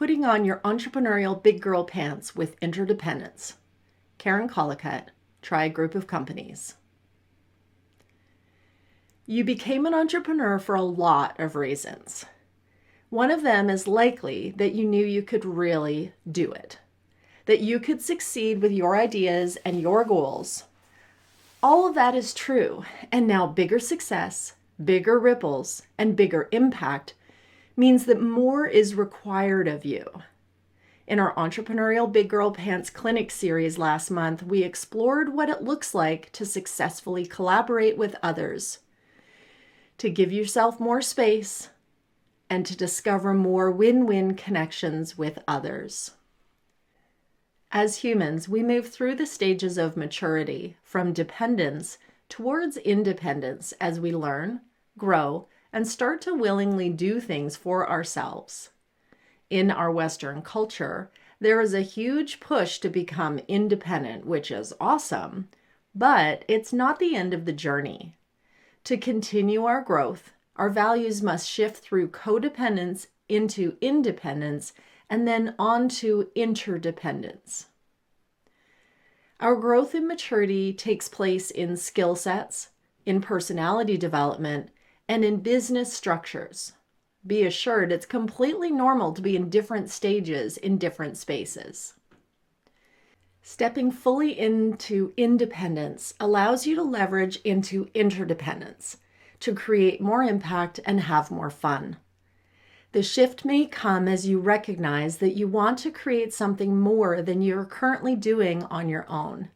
Putting on your entrepreneurial big girl pants with interdependence. Karen Collacutt, try a group of companies. You became an entrepreneur for a lot of reasons. One of them is likely that you knew you could really do it, that you could succeed with your ideas and your goals. All of that is true, and now bigger success, bigger ripples, and bigger impact means that more is required of you. In our Entrepreneurial Big Girl Pants Clinic series last month, we explored what it looks like to successfully collaborate with others, to give yourself more space, and to discover more win-win connections with others. As humans, we move through the stages of maturity from dependence towards independence as we learn, grow, and start to willingly do things for ourselves. In our Western culture, there is a huge push to become independent, which is awesome, but it's not the end of the journey. To continue our growth, our values must shift through codependence into independence and then on to interdependence. Our growth and maturity takes place in skill sets, in personality development, and in business structures. Be assured it's completely normal to be in different stages in different spaces. Stepping fully into independence allows you to leverage into interdependence to create more impact and have more fun. The shift may come as you recognize that you want to create something more than you're currently doing on your own.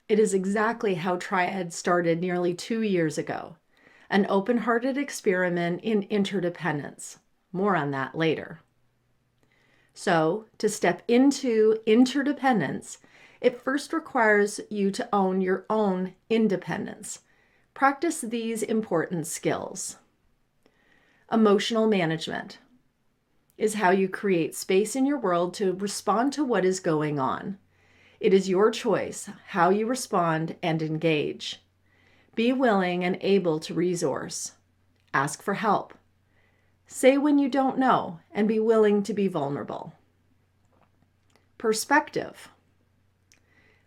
It is exactly how Triad started nearly 2 years ago, an open-hearted experiment in interdependence. More on that later. So, to step into interdependence, it first requires you to own your own independence. Practice these important skills. Emotional management is how you create space in your world to respond to what is going on. It is your choice how you respond and engage. Be willing and able to resource. Ask for help. Say when you don't know and be willing to be vulnerable. Perspective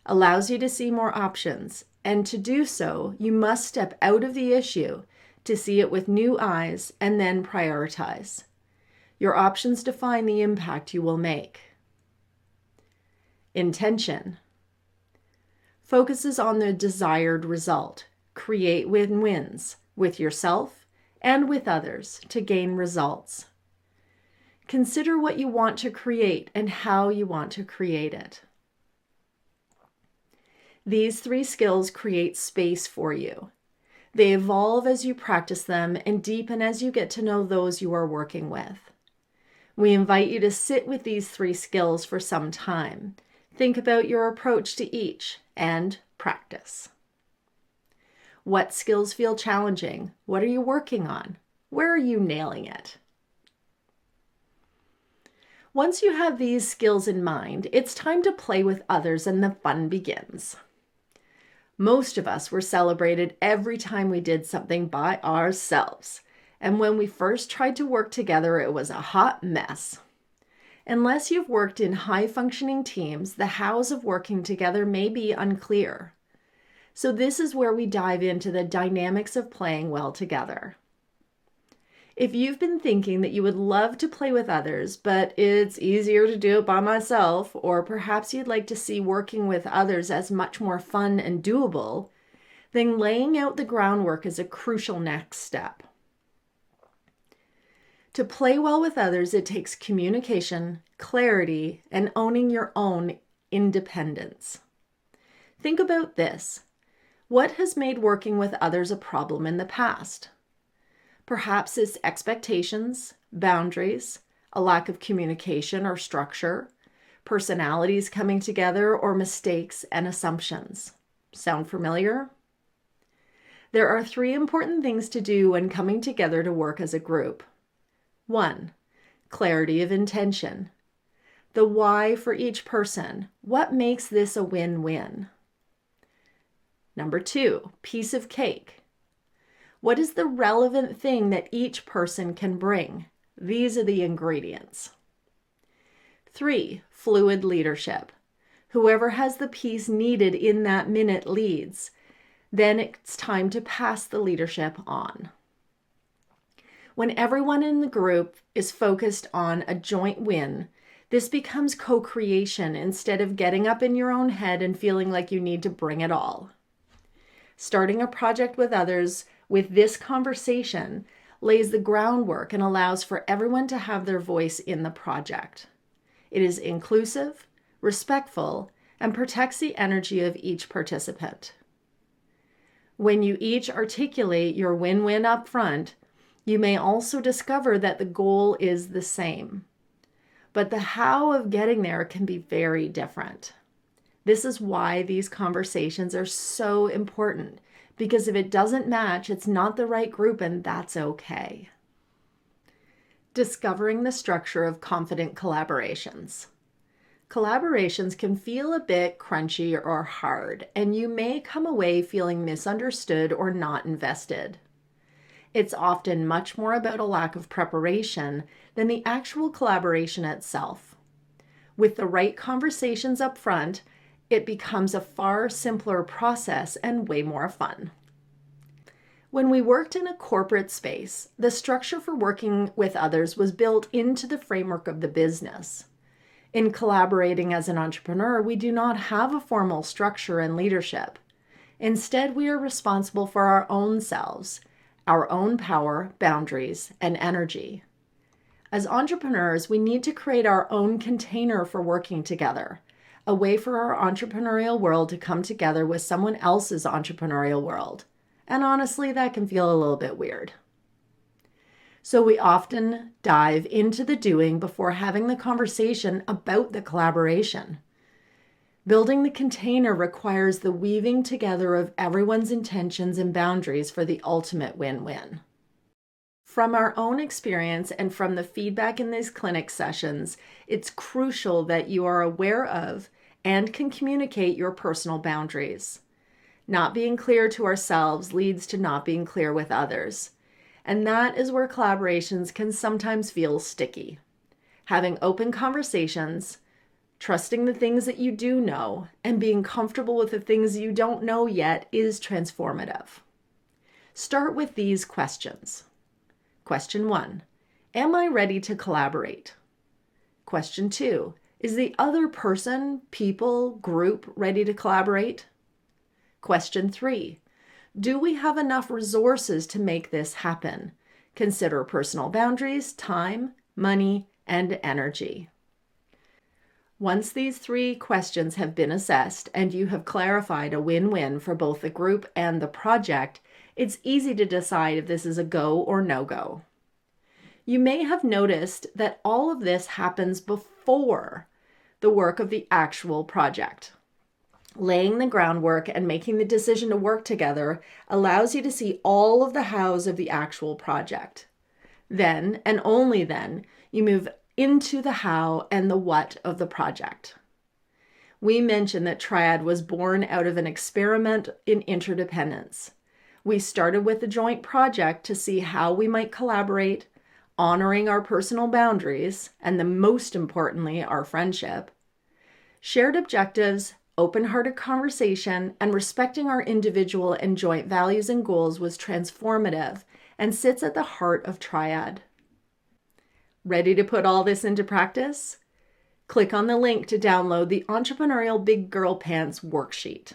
allows you to see more options, and to do so, you must step out of the issue to see it with new eyes and then prioritize. Your options define the impact you will make. Intention focuses on the desired result. Create win-wins with yourself and with others to gain results. Consider what you want to create and how you want to create it. These 3 skills create space for you. They evolve as you practice them and deepen as you get to know those you are working with. We invite you to sit with these 3 skills for some time. Think about your approach to each and practice. What skills feel challenging? What are you working on? Where are you nailing it? Once you have these skills in mind, it's time to play with others and the fun begins. Most of us were celebrated every time we did something by ourselves. And when we first tried to work together, it was a hot mess. Unless you've worked in high-functioning teams, the hows of working together may be unclear. So this is where we dive into the dynamics of playing well together. If you've been thinking that you would love to play with others, but it's easier to do it by myself, or perhaps you'd like to see working with others as much more fun and doable, then laying out the groundwork is a crucial next step. To play well with others, it takes communication, clarity, and owning your own independence. Think about this. What has made working with others a problem in the past? Perhaps it's expectations, boundaries, a lack of communication or structure, personalities coming together, or mistakes and assumptions. Sound familiar? There are 3 important things to do when coming together to work as a group. 1. Clarity of intention. The why for each person. What makes this a win-win? Number 2, piece of cake. What is the relevant thing that each person can bring? These are the ingredients. 3, fluid leadership. Whoever has the piece needed in that minute leads. Then it's time to pass the leadership on. When everyone in the group is focused on a joint win, this becomes co-creation instead of getting up in your own head and feeling like you need to bring it all. Starting a project with others with this conversation lays the groundwork and allows for everyone to have their voice in the project. It is inclusive, respectful, and protects the energy of each participant. When you each articulate your win-win up front, you may also discover that the goal is the same, but the how of getting there can be very different. This is why these conversations are so important, because if it doesn't match, it's not the right group, and that's okay. Discovering the structure of confident collaborations. Collaborations can feel a bit crunchy or hard, and you may come away feeling misunderstood or not invested. It's often much more about a lack of preparation than the actual collaboration itself. With the right conversations up front, it becomes a far simpler process and way more fun. When we worked in a corporate space, the structure for working with others was built into the framework of the business. In collaborating as an entrepreneur, we do not have a formal structure and leadership. Instead, we are responsible for our own selves, our own power, boundaries, and energy. As entrepreneurs, we need to create our own container for working together, a way for our entrepreneurial world to come together with someone else's entrepreneurial world. And honestly, that can feel a little bit weird. So we often dive into the doing before having the conversation about the collaboration. Building the container requires the weaving together of everyone's intentions and boundaries for the ultimate win-win. From our own experience and from the feedback in these clinic sessions, it's crucial that you are aware of and can communicate your personal boundaries. Not being clear to ourselves leads to not being clear with others. And that is where collaborations can sometimes feel sticky. Having open conversations, trusting the things that you do know, and being comfortable with the things you don't know yet is transformative. Start with these questions. Question 1, am I ready to collaborate? Question 2, is the other person, people, group ready to collaborate? Question 3, do we have enough resources to make this happen? Consider personal boundaries, time, money, and energy. Once these 3 questions have been assessed and you have clarified a win-win for both the group and the project, it's easy to decide if this is a go or no-go. You may have noticed that all of this happens before the work of the actual project. Laying the groundwork and making the decision to work together allows you to see all of the hows of the actual project. Then, and only then, you move into the how and the what of the project. We mentioned that Triad was born out of an experiment in interdependence. We started with a joint project to see how we might collaborate, honoring our personal boundaries, and most importantly, our friendship. Shared objectives, open-hearted conversation, and respecting our individual and joint values and goals was transformative and sits at the heart of Triad. Ready to put all this into practice? Click on the link to download the Entrepreneurial Big Girl Pants worksheet.